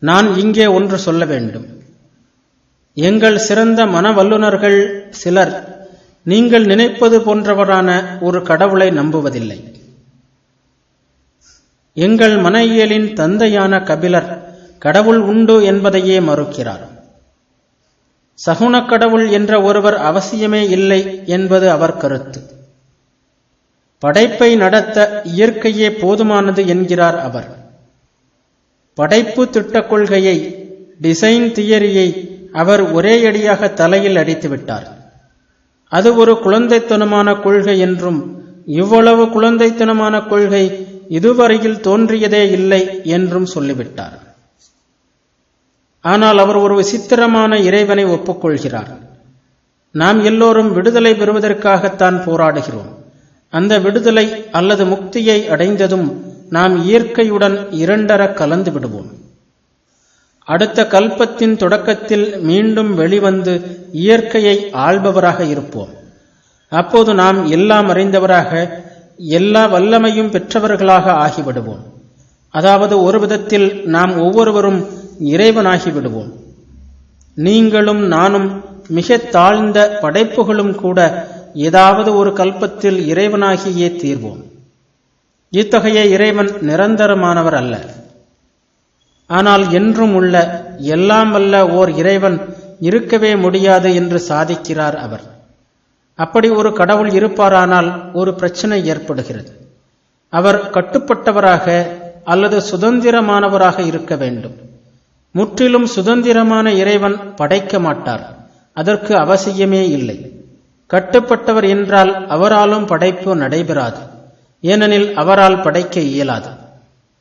நான் இங்கே ஒன்று சொல்ல வேண்டும். எங்கள் சிறந்த மனவல்லுநர்கள் சிலர் நீங்கள் நினைப்பது போன்றவரான ஒரு கடவுளை நம்புவதில்லை. எங்கள் மனையியலின் தந்தையான கபிலர் கடவுள் உண்டு என்பதையே மறுக்கிறார். சகுன கடவுள் என்ற ஒருவர் அவசியமே இல்லை என்பது அவர் கருத்து. படைப்பை நடத்த இயற்கையே போதுமானது என்கிறார் அவர். படைப்பு திட்ட கொள்கையை, டிசைன் தியரியை அவர் ஒரேயடியாக தலையில் அடித்துவிட்டார். அது ஒரு குழந்தைத்தனமான கொள்கை என்றும், இவ்வளவு குழந்தைத்தனமான கொள்கை இதுவரையில் தோன்றியதே இல்லை என்றும் சொல்லிவிட்டார். ஆனால் அவர் ஒரு விசித்திரமான இறைவனை ஒப்புக்கொள்கிறார். நாம் எல்லோரும் விடுதலை பெறுவதற்காகத்தான் போராடுகிறோம். அந்த விடுதலை அல்லது முக்தியை அடைந்ததும் நாம் இயற்கையுடன் இரண்டர கலந்து விடுவோம். அடுத்த கல்பத்தின் தொடக்கத்தில் மீண்டும் வெளிவந்து இயற்கையை ஆள்பவராக இருப்போம். அப்போது நாம் எல்லாம் அறிந்தவராக, எல்லா வல்லமையும் பெற்றவர்களாக ஆகிவிடுவோம். அதாவது ஒரு விதத்தில் நாம் ஒவ்வொருவரும் இறைவனாகிவிடுவோம். நீங்களும் நானும் மிக தாழ்ந்த படைப்புகளும் கூட ஏதாவது ஒரு கல்பத்தில் இறைவனாகியே தீர்வோம். இத்தகைய இறைவன் நிரந்தரமானவர் அல்ல. ஆனால் என்றும் உள்ள, எல்லாம் வல்ல ஓர் இறைவன் இருக்கவே முடியாது என்று சாதிக்கிறார் அவர். அப்படி ஒரு கடவுள் இருப்பாரானால் ஒரு பிரச்சனை ஏற்படுகிறது. அவர் கட்டுப்பட்டவராக அல்லது சுதந்திரமானவராக இருக்க வேண்டும். முற்றிலும் சுதந்திரமான இறைவன் படைக்க மாட்டார். அதற்கு அவசியமே இல்லை. கட்டுப்பட்டவர் என்றால் அவராலும் படைப்பு நடைபெறாது. ஏனெனில் அவரால் படைக்க இயலாது.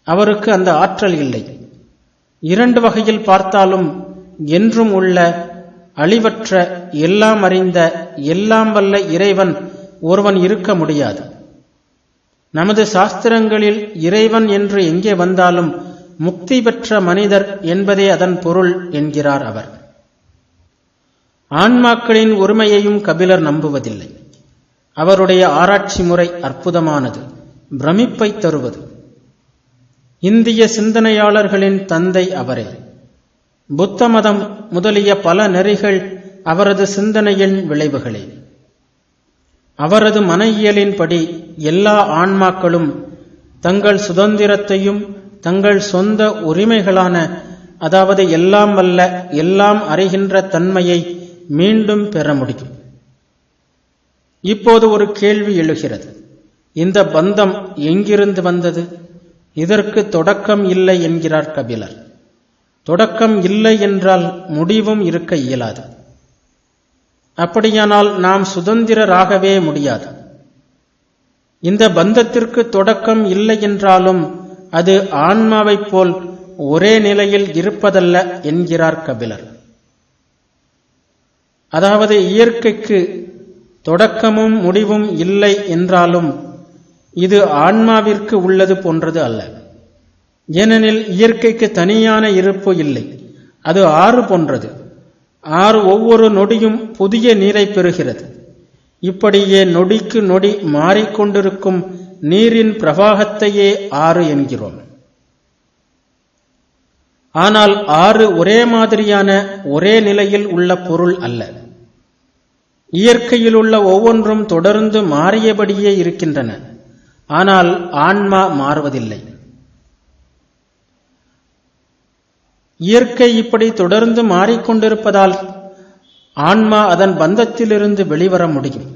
அவருக்கு அந்த ஆற்றல் இல்லை. இரண்டு வகையில் பார்த்தாலும் என்றும் உள்ள, அழிவற்ற, எல்லாம் அறிந்த, எல்லாம் வல்ல இறைவன் ஒருவன் இருக்க முடியாது. நமது சாஸ்திரங்களில் இறைவன் என்று எங்கே வந்தாலும் முக்தி பெற்ற மனிதர் என்பதே அதன் பொருள் என்கிறார் அவர். ஆன்மாக்களின் உரிமையையும் கபிலர் நம்புவதில்லை. அவருடைய ஆராய்ச்சி முறை அற்புதமானது, பிரமிப்பை தருவது. இந்திய சிந்தனையாளர்களின் தந்தை அவரே. புத்த மதம் முதலிய பல நெறிகள் அவரது சிந்தனையின் விளைவுகளே. அவரது மனையியலின்படி எல்லா ஆன்மாக்களும் தங்கள் சுதந்திரத்தையும் தங்கள் சொந்த உரிமைகளான, அதாவது எல்லாம் வல்ல, எல்லாம் அறிகின்ற தன்மையை மீண்டும் பெற முடியும். இப்போது ஒரு கேள்வி எழுகிறது. இந்த பந்தம் எங்கிருந்து வந்தது? இதற்கு தொடக்கம் இல்லை என்கிறார் கபிலர். தொடக்கம் இல்லை என்றால் முடிவும் இருக்க இயலாது. அப்படியானால் நாம் சுதந்திரராகவே முடியாது. இந்த பந்தத்திற்கு தொடக்கம் இல்லை என்றாலும் அது ஆன்மாவைப் போல் ஒரே நிலையில் இருப்பதல்ல என்கிறார் கபிலர். அதாவது இயற்கைக்கு தொடக்கமும் முடிவும் இல்லை என்றாலும் இது ஆன்மாவிற்கு உள்ளது போன்றது அல்ல. ஏனெனில் இயற்கைக்கு தனியான இருப்பு இல்லை. அது ஆறு போன்றது. ஆறு ஒவ்வொரு நொடியும் புதிய நீரை பெறுகிறது. இப்படியே நொடிக்கு நொடி மாறிக்கொண்டிருக்கும் நீரின் பிரவாகத்தையே ஆறு என்கிறோம். ஆனால் ஆறு ஒரே மாதிரியான, ஒரே நிலையில் உள்ள பொருள் அல்ல. இயற்கையில் உள்ள ஒவ்வொன்றும் தொடர்ந்து மாறியபடியே இருக்கின்றன. ஆனால் ஆன்மா மாறுவதில்லை. இயற்கை இப்படி தொடர்ந்து மாறிக்கொண்டிருப்பதால் ஆன்மா அதன் பந்தத்திலிருந்து வெளிவர முடியும்.